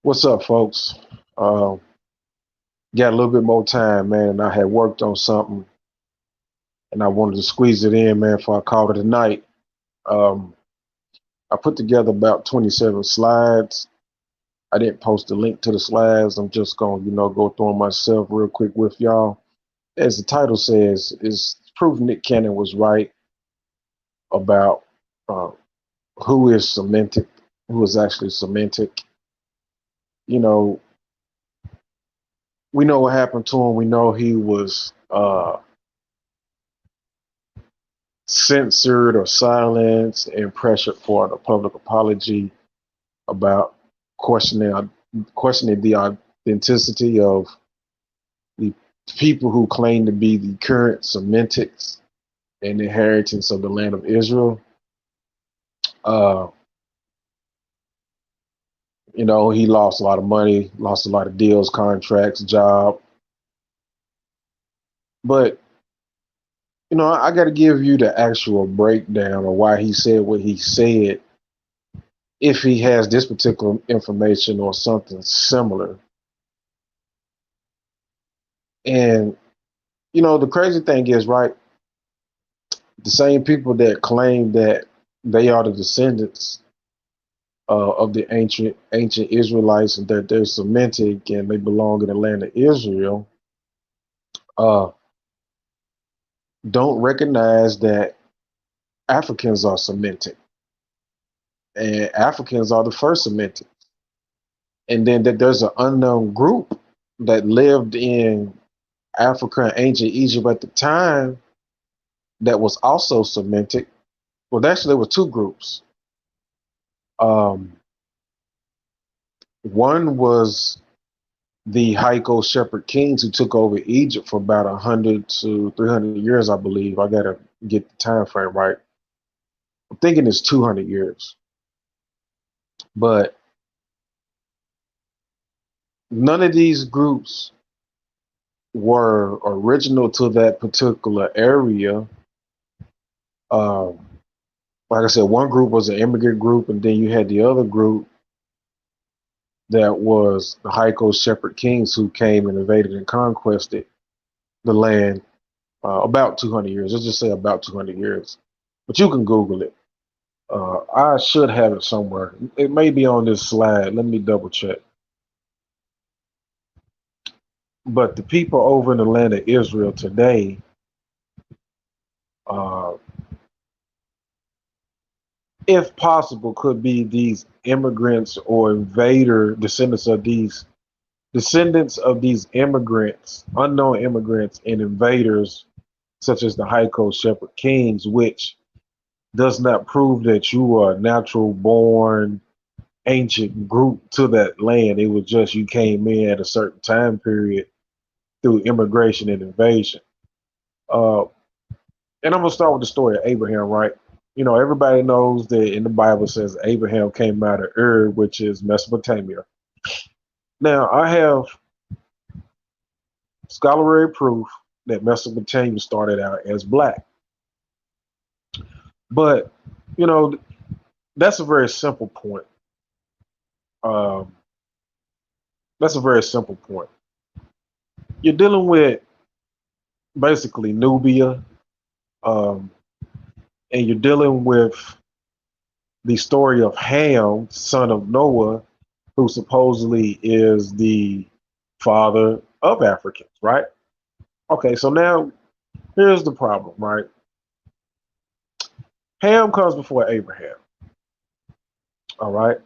What's up, folks? Uh, got a little bit more time, man. And I had worked on something, and I wanted to squeeze it in, man, before I called it a night. Um, I put together about 27 slides. I didn't post a link to the slides. I'm just going to, go through them myself real quick with y'all. As the title says, is proof Nick Cannon was right about uh, who is Sementic, who is actually Sementic. You know, we know what happened to him. We know he was censored or silenced and pressured for a public apology about questioning the authenticity of the people who claim to be the current Sementics and inheritance of the land of Israel. Uh, he lost a lot of money, lost a lot of deals, contracts, job. But, I got to give you the actual breakdown of why he said what he said if he has this particular information or something similar. And the crazy thing is, right, the same people that claim that they are the descendants of the ancient Israelites and that they're Semitic and they belong in the land of Israel, uh, don't recognize that Africans are Semitic and Africans are the first Semitic, and then that there's an unknown group that lived in Africa and ancient Egypt at the time that was also Semitic. Well, actually, there were two groups. Um, One was the Haiko Shepherd Kings who took over Egypt for about 100 to 300 years, I believe. I gotta get the time frame right. I'm thinking it's 200 years, but none of these groups were original to that particular area. Um, like I said, one group was an immigrant group, and then you had the other group that was the Haiko Shepherd Kings who came and invaded and conquested the land about 200 years. Let's just say about 200 years. But you can Google it. I should have it somewhere. It may be on this slide. Let me double check. But the people over in the land of Israel today, uh, if possible, could be these immigrants or invader descendants of these immigrants, unknown immigrants and invaders, such as the Haiko Shepherd Kings, which does not prove that you are a natural born ancient group to that land. It was just you came in at a certain time period through immigration and invasion. Uh, and I'm gonna start with the story of Abraham, right? Everybody knows that in the Bible says Abraham came out of Ur, which is Mesopotamia. Now, I have scholarly proof that Mesopotamia started out as black, but you know that's a very simple point. Um, that's a very simple point. You're dealing with basically Nubia, um, and you're dealing with the story of Ham, son of Noah, who supposedly is the father of Africans, right? Okay, so now here's the problem, right? Ham comes before Abraham, all right?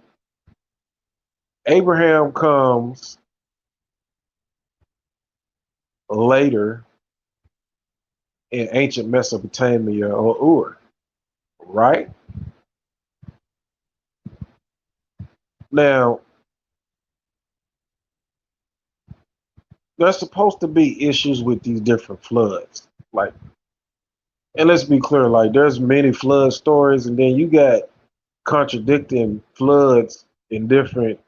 Abraham comes later in ancient Mesopotamia or Ur, right? Now, there's supposed to be issues with these different floods. Like, and let's be clear, like there's many flood stories, and then you got contradicting floods in different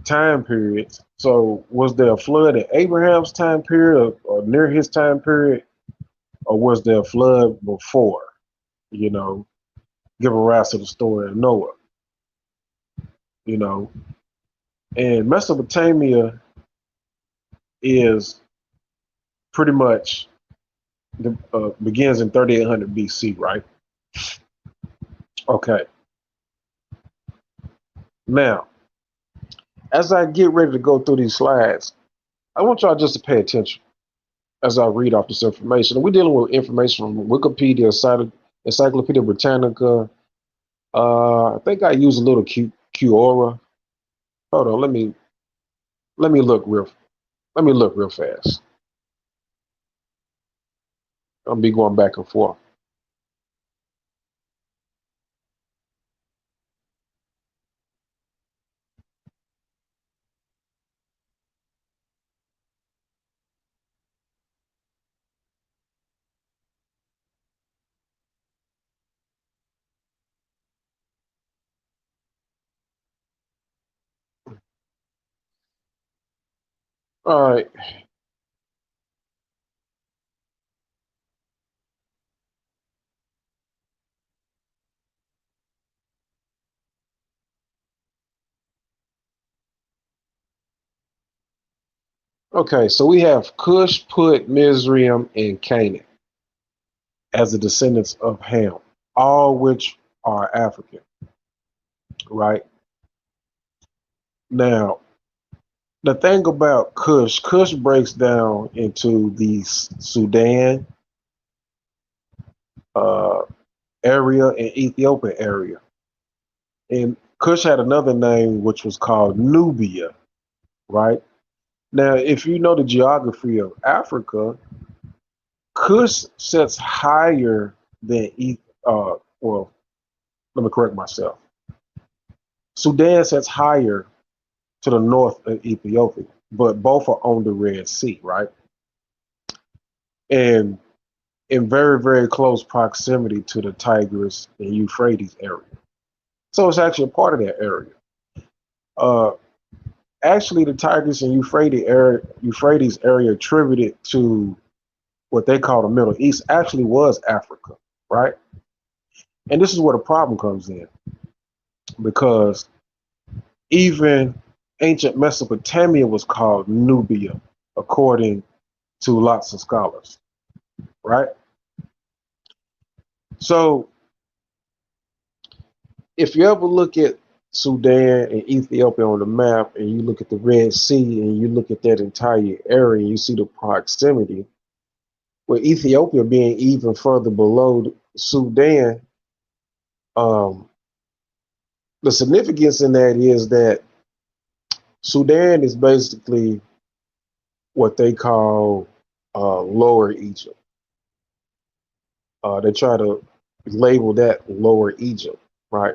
time periods. So was there a flood at Abraham's time period or near his time period, or was there a flood before? You know, give a rise to the story of Noah. You know, And Mesopotamia is pretty much begins in 3800 BC, right? Okay. Now, as I get ready to go through these slides, I want y'all just to pay attention as I read off this information. We're dealing with information from Wikipedia, Encyclopedia Britannica. I think I use a little Quora. Hold on, let me look real fast. I'll be going back and forth. All right. Okay, so we have Kush, Put, Mizraim, and Canaan as the descendants of Ham, all which are African, right? Now, the thing about Kush breaks down into the Sudan uh, area and Ethiopia area. And Kush had another name which was called Nubia, right? Now, if you know the geography of Africa, Kush sits higher than well, let me correct myself. Sudan sits higher to the north of Ethiopia, but both are on the Red Sea, right? And in very, very close proximity to the Tigris and Euphrates area. So it's actually a part of that area. Uh, Actually, the Tigris and Euphrates area attributed to what they call the Middle East actually was Africa, right? And this is where the problem comes in because even ancient Mesopotamia was called Nubia, according to lots of scholars, right? So if you ever look at Sudan and Ethiopia on the map and you look at the Red Sea and you look at that entire area and you see the proximity, with Ethiopia being even further below Sudan, um, the significance in that is that Sudan is basically what they call Lower Egypt. They try to label that Lower Egypt, right?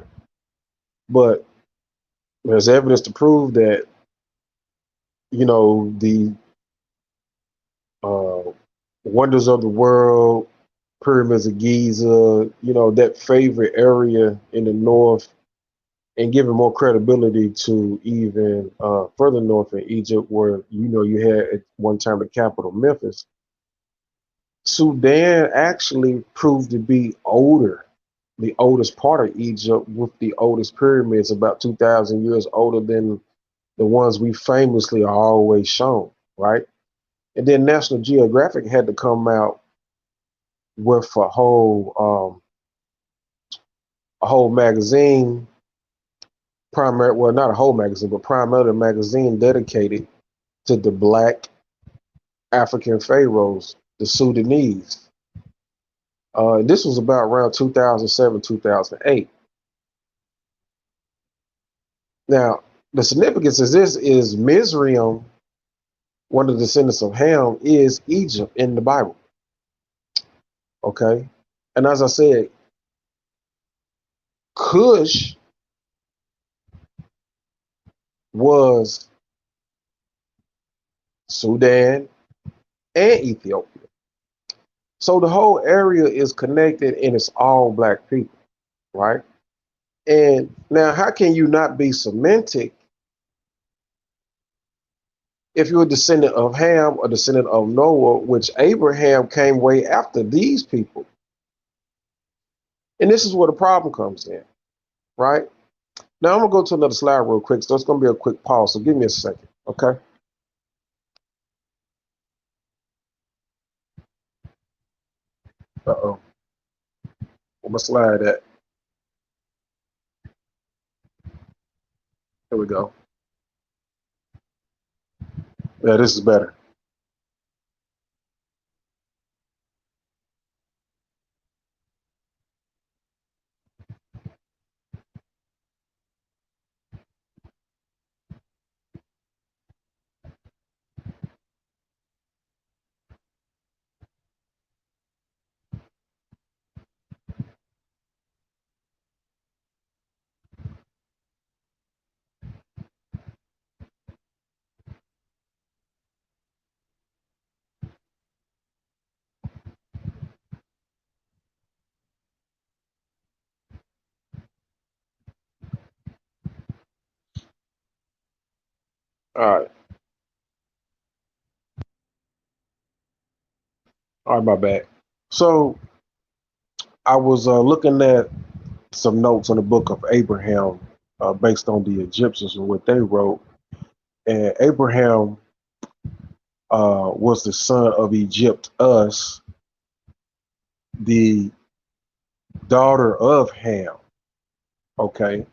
But there's evidence to prove that, the uh, wonders of the world, pyramids of Giza, that favorite area in the north, and giving more credibility to even further north in Egypt, where you had at one time the capital Memphis. Sudan actually proved to be older, the oldest part of Egypt, with the oldest pyramids, about 2,000 years older than the ones we famously are always shown, right? And then National Geographic had to come out with a whole magazine, well, not a whole magazine, but primarily a magazine dedicated to the black African pharaohs, the Sudanese. This was about around 2007, 2008. Now, the significance of this is Mizraim, one of the descendants of Ham, is Egypt in the Bible. Okay. And as I said, Kush was Sudan and Ethiopia. So the whole area is connected and it's all black people, right? And now, how can you not be Sementic if you're a descendant of Ham, a descendant of Noah, which Abraham came way after these people? And this is where the problem comes in, right? Now I'm gonna go to another slide real quick. So it's gonna be a quick pause. So give me a second, okay? Uh-oh. Where my slide at? Here we go. Yeah, this is better. All right. All right, my bad. So I was looking at some notes on the book of Abraham based on the Egyptians and what they wrote. And Abraham was the son of Egypt, us, the daughter of Ham, okay?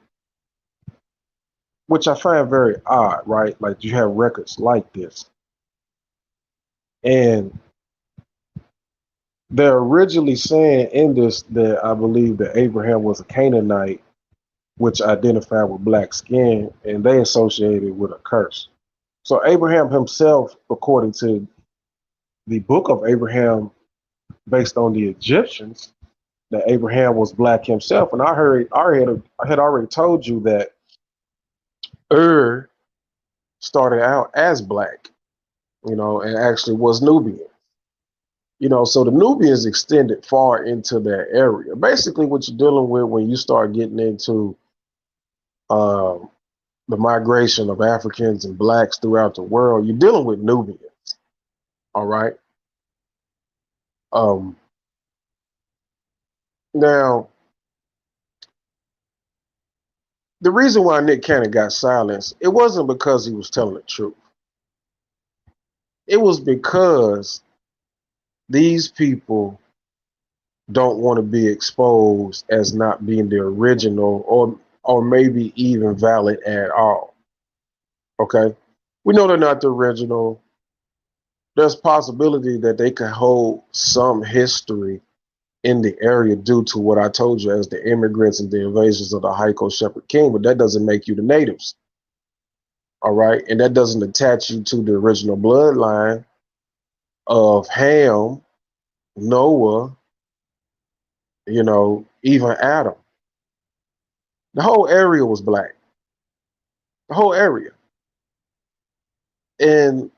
Which I find very odd, right? Like you have records like this. And they're originally saying in this that I believe that Abraham was a Canaanite, which identified with black skin, and they associated with a curse. So Abraham himself, according to the book of Abraham, based on the Egyptians, that Abraham was black himself. And I had already told you that Ur started out as black, and actually was Nubian. So the Nubians extended far into that area. Basically, what you're dealing with when you start getting into um, the migration of Africans and blacks throughout the world, you're dealing with Nubians. All right. Um, Now, the reason why Nick Cannon got silenced, it wasn't because he was telling the truth. It was because these people don't want to be exposed as not being the original or maybe even valid at all. Okay? We know they're not the original. There's possibility that they could hold some history in the area due to what I told you as the immigrants and the invasions of the Hyco Shepherd King, but that doesn't make you the natives. All right. And that doesn't attach you to the original bloodline of Ham, Noah, even Adam. The whole area was black. The whole area. And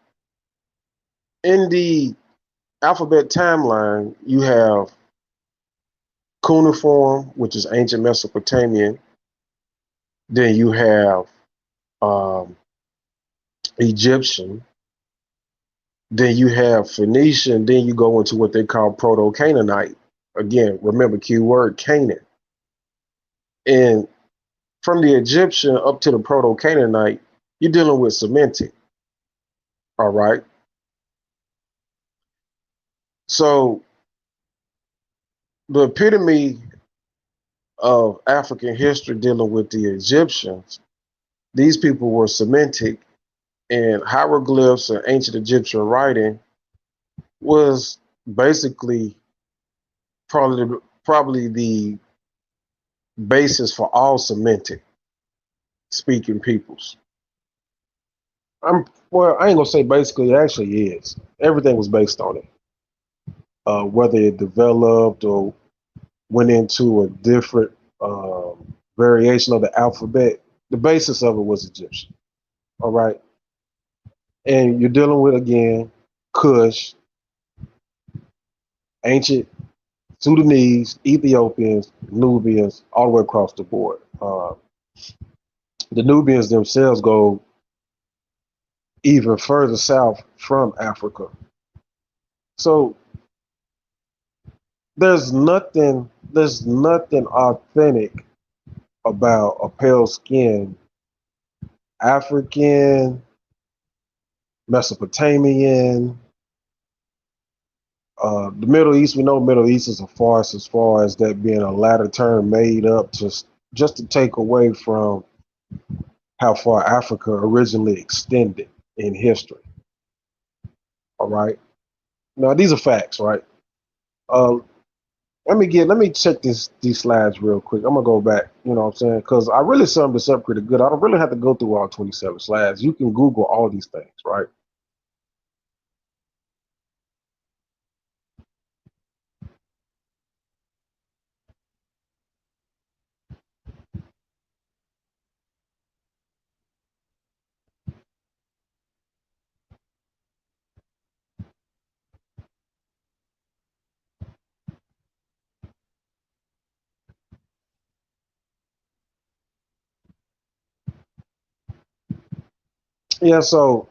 in the alphabet timeline, you have cuneiform, which is ancient Mesopotamian. Then you have um, Egyptian. Then you have Phoenician. Then you go into what they call Proto-Canaanite. Again, remember, keyword Canaan. And from the Egyptian up to the Proto-Canaanite, you're dealing with Sementic. All right. So the epitome of African history dealing with the Egyptians, these people were Sementic, and hieroglyphs and ancient Egyptian writing was basically probably the basis for all Semitic speaking peoples. I ain't gonna say basically, it actually is. Everything was based on it. Whether it developed or went into a different variation of the alphabet, the basis of it was Egyptian. All right. And you're dealing with, again, Kush, ancient Sudanese, Ethiopians, Nubians, all the way across the board. The Nubians themselves go even further south from Africa. So there's nothing authentic about a pale skin African, Mesopotamian, the Middle East. We know Middle East is a farce as far as that being a latter term made up just to take away from how far Africa originally extended in history. All right. Now these are facts, right? Uh, let me check these slides real quick. I'm gonna go back. You know what I'm saying? Because I really summed this up pretty good. I don't really have to go through all 27 slides. You can Google all these things, right? Yeah. So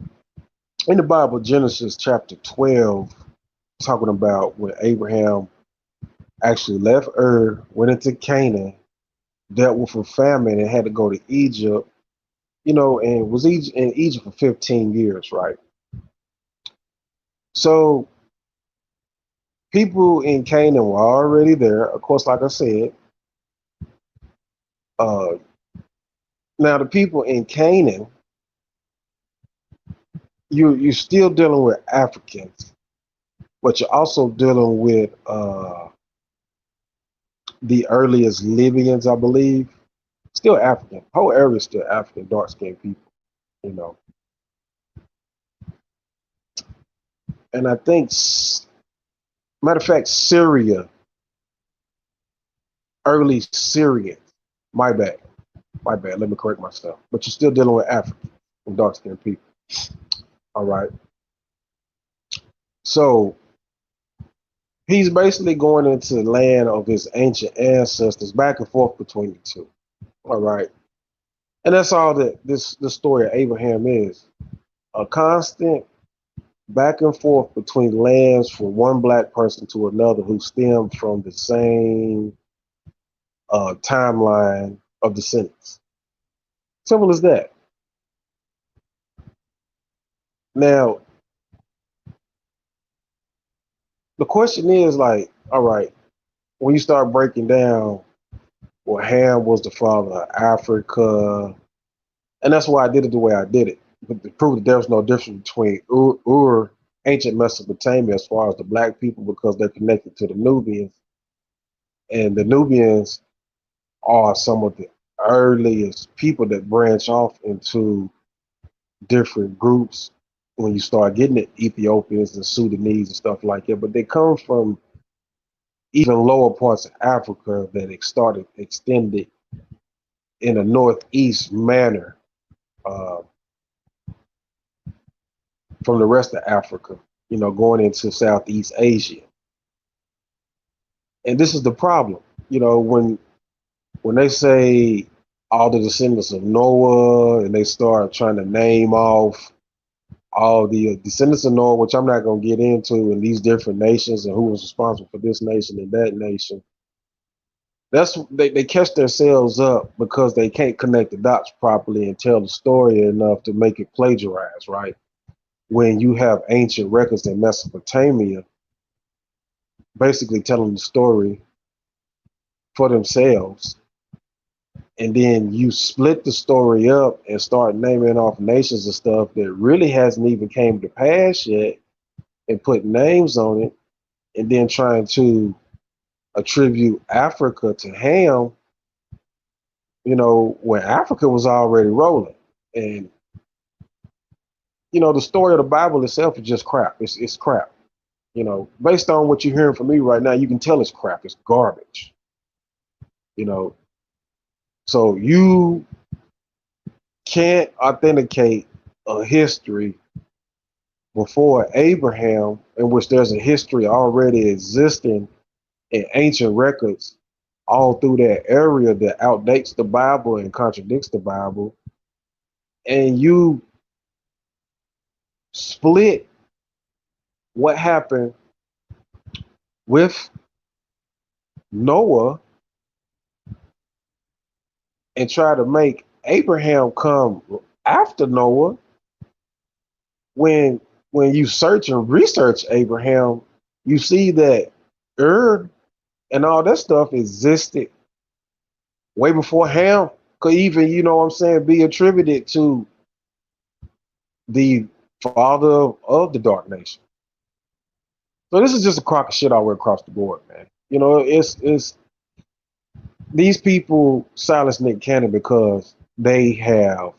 in the Bible, Genesis chapter 12, talking about when Abraham actually left Ur, went into Canaan, dealt with a famine, and had to go to Egypt. You know, and was in Egypt for 15 years, right? So people in Canaan were already there. Of course, like I said, uh, now the people in Canaan, you're still dealing with Africans, but you're also dealing with the earliest Libyans, I believe. Still African. Whole area is still African, dark skinned people, you know. And I think, matter of fact, Syria, early Syrians. My bad. My bad. Let me correct myself. But you're still dealing with African and dark skinned people. All right. So he's basically going into the land of his ancient ancestors, back and forth between the two. All right. And that's all that this story of Abraham is. A constant back and forth between lands from one black person to another who stem from the same timeline of descendants. Simple as that. Now, the question is like, all right, when you start breaking down, well, Ham was the father of Africa, and that's why I did it the way I did it, but to prove that there was no difference between Ur, ancient Mesopotamia, as far as the black people, because they're connected to the Nubians, and the Nubians are some of the earliest people that branch off into different groups when you start getting it, Ethiopians and Sudanese and stuff like that. But they come from even lower parts of Africa that it started extended in a northeast manner uh, from the rest of Africa, you know, going into Southeast Asia. And this is the problem, you know, when they say all the descendants of Noah and they start trying to name off all the descendants of Noah, which I'm not going to get into, in these different nations and who was responsible for this nation and that nation. They catch themselves up because they can't connect the dots properly and tell the story enough to make it plagiarize, right? When you have ancient records in Mesopotamia basically telling the story for themselves, and then you split the story up and start naming off nations and stuff that really hasn't even came to pass yet and put names on it, and then trying to attribute Africa to Ham, you know, when Africa was already rolling. And, you know, the story of the Bible itself is just crap. It's crap. You know, based on what you're hearing from me right now, you can tell it's crap. It's garbage. You know, so you can't authenticate a history before Abraham in which there's a history already existing in ancient records all through that area that outdates the Bible and contradicts the Bible, and you split what happened with Noah and try to make Abraham come after Noah when you search and research Abraham, you see that Ur and all that stuff existed way before Ham could even, you know what I'm saying, be attributed to the father of the dark nation. So this is just a crock of shit all the way across the board, man. You know, it's these people silence Nick Cannon because they have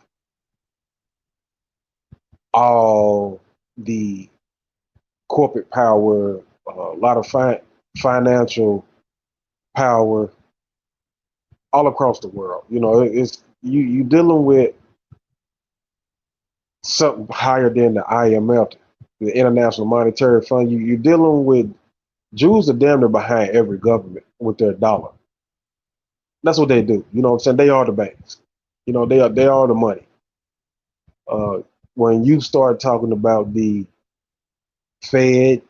all the corporate power, a lot of financial power all across the world. You know, it's you dealing with something higher than the IMF, the International Monetary Fund. You're dealing with Jews are damn near behind every government with their dollar. That's what they do. You know what I'm saying? They are the banks. You know, they are the money. Uh, when you start talking about the Fed,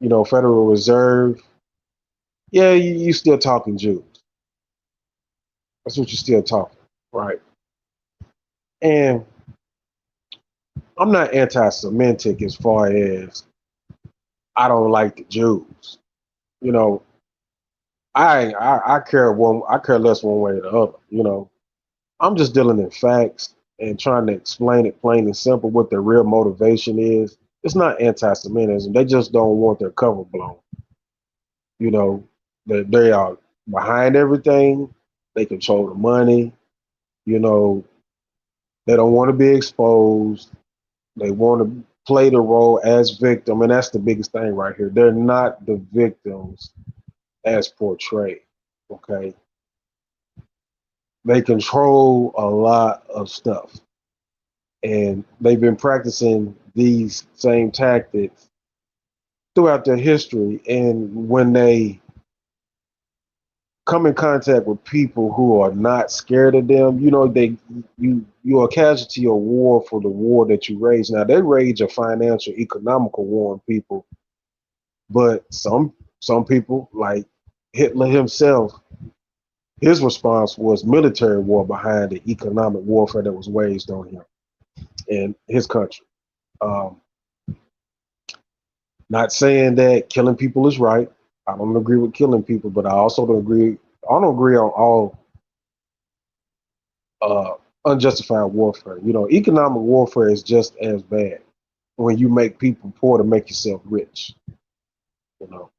you know, Federal Reserve, yeah, you still talking Jews. That's what you're still talking, right? And I'm not anti-Sementic as far as I don't like the Jews. You know, I care less one way or the other. You know, I'm just dealing in facts and trying to explain it plain and simple what their real motivation is. It's not anti-Semitism. They just don't want their cover blown. You know, they are behind everything. They control the money. You know, they don't want to be exposed. They want to play the role as victim, and that's the biggest thing right here. They're not the victims as portrayed. Okay, they control a lot of stuff, and they've been practicing these same tactics throughout their history. And when they come in contact with people who are not scared of them, you know, you're a casualty of war for the war that you rage. Now they rage a financial, economical war on people, but some people like Hitler himself, his response was military war behind the economic warfare that was waged on him and his country. Um, Not saying that killing people is right. I don't agree with killing people, but I also don't agree. I don't agree on all uh, unjustified warfare. You know, economic warfare is just as bad when you make people poor to make yourself rich. You know,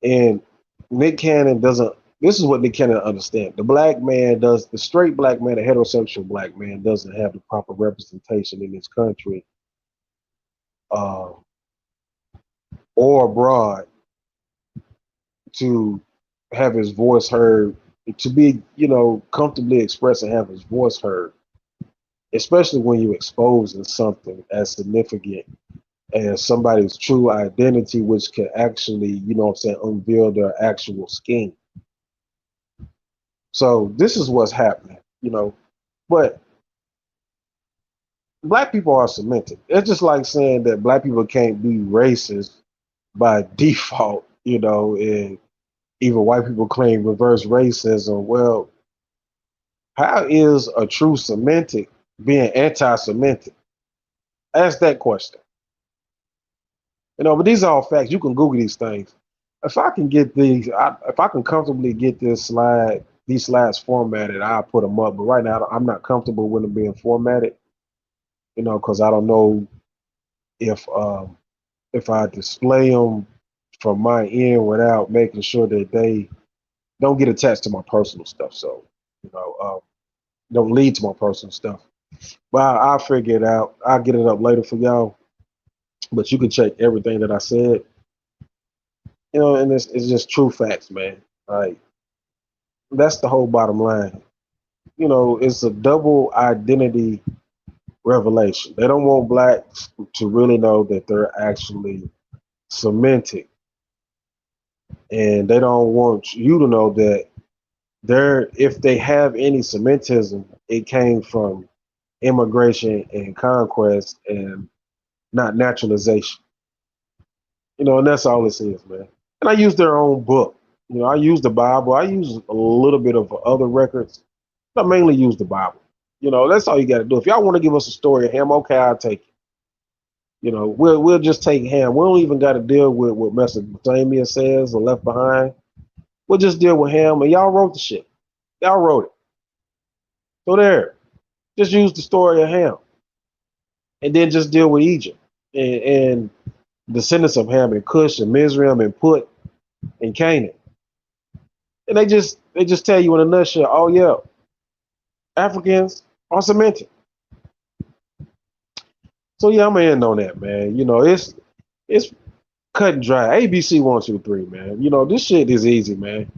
and Nick Cannon doesn't. This is what Nick Cannon understand. The black man does. The straight black man, the heterosexual black man, doesn't have the proper representation in this country uh, or abroad to have his voice heard, to be, you know, comfortably express and have his voice heard, especially when you're exposing something as significant as somebody's true identity, which can actually, you know what I'm saying, unveil their actual scheme. So this is what's happening, you know. But black people are cemented. It's just like saying that black people can't be racist by default, you know, and even white people claim reverse racism. Well, how is a true Sementic being anti-Semitic? Ask that question. You know, but these are all facts. You can Google these things. If I can get if I can comfortably get these slides formatted, I'll put them up. But right now, I'm not comfortable with them being formatted. You know, because I don't know if if I display them from my end without making sure that they don't get attached to my personal stuff. So, you know, don't lead to my personal stuff. But I'll figure it out. I'll get it up later for y'all. But you can check everything that I said. You know, and it's just true facts, man. Like that's the whole bottom line. You know, it's a double identity revelation. They don't want blacks to really know that they're actually Sementic, and they don't want you to know that they're, if they have any Semitism, it came from immigration and conquest and not naturalization. You know, and that's all this is, man. And I use their own book. You know, I use the Bible. I use a little bit of other records, I mainly use the Bible. That's all you got to do. If y'all want to give us a story of Ham, okay, I'll take it. We'll just take Ham. We don't even got to deal with what Mesopotamia says or left behind. We'll just deal with Ham, and y'all wrote the shit. Y'all wrote it. So there, just use the story of Ham, and then just deal with Egypt and descendants of Ham and Kush and Mizraim and Put and Canaan. And they just tell you in a nutshell, oh yeah, Africans are Sementic. So yeah, I'm gonna end on that, man. It's cut and dry. ABC 123, man. This shit is easy, man.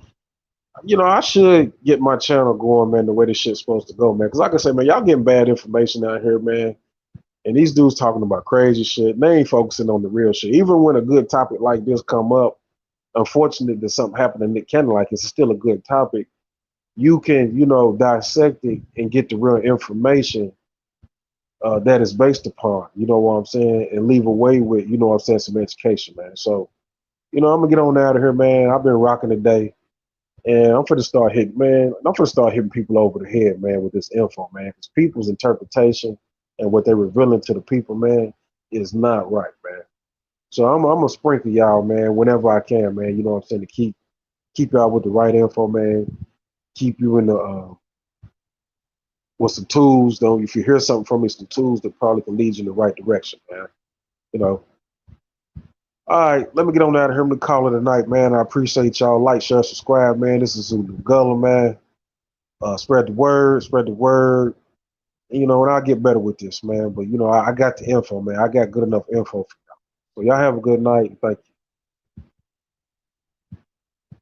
I should get my channel going, man, the way this shit's supposed to go, man. Because like I said, man, y'all getting bad information out here, man. And these dudes talking about crazy shit. They ain't focusing on the real shit. Even when a good topic like this come up, unfortunate that something happened to Nick Cannon, like it's still a good topic. You can, dissect it and get the real information that is based upon, you know what I'm saying, and leave away with, you know what I'm saying, some education, man. So, I'm gonna get on out of here, man. I've been rocking today. And I'm going to start hitting, man. I'm going to start hitting people over the head, man, with this info, man. Because people's interpretation and what they're revealing to the people, man, is not right, man. So I'm gonna sprinkle y'all, man, whenever I can, man. You know what I'm saying, to keep y'all with the right info, man. Keep you in the with some tools, though. If you hear something from me, some tools that probably can lead you in the right direction, man. You know. All right, let me get on out of here. I'm gonna call it a night, man. I appreciate y'all. Like, share, subscribe, man. This is Zulu Gullah, man. Spread the word, spread the word. And I'll get better with this, man. But I got the info, man. I got good enough info for y'all. So y'all have a good night. Thank you.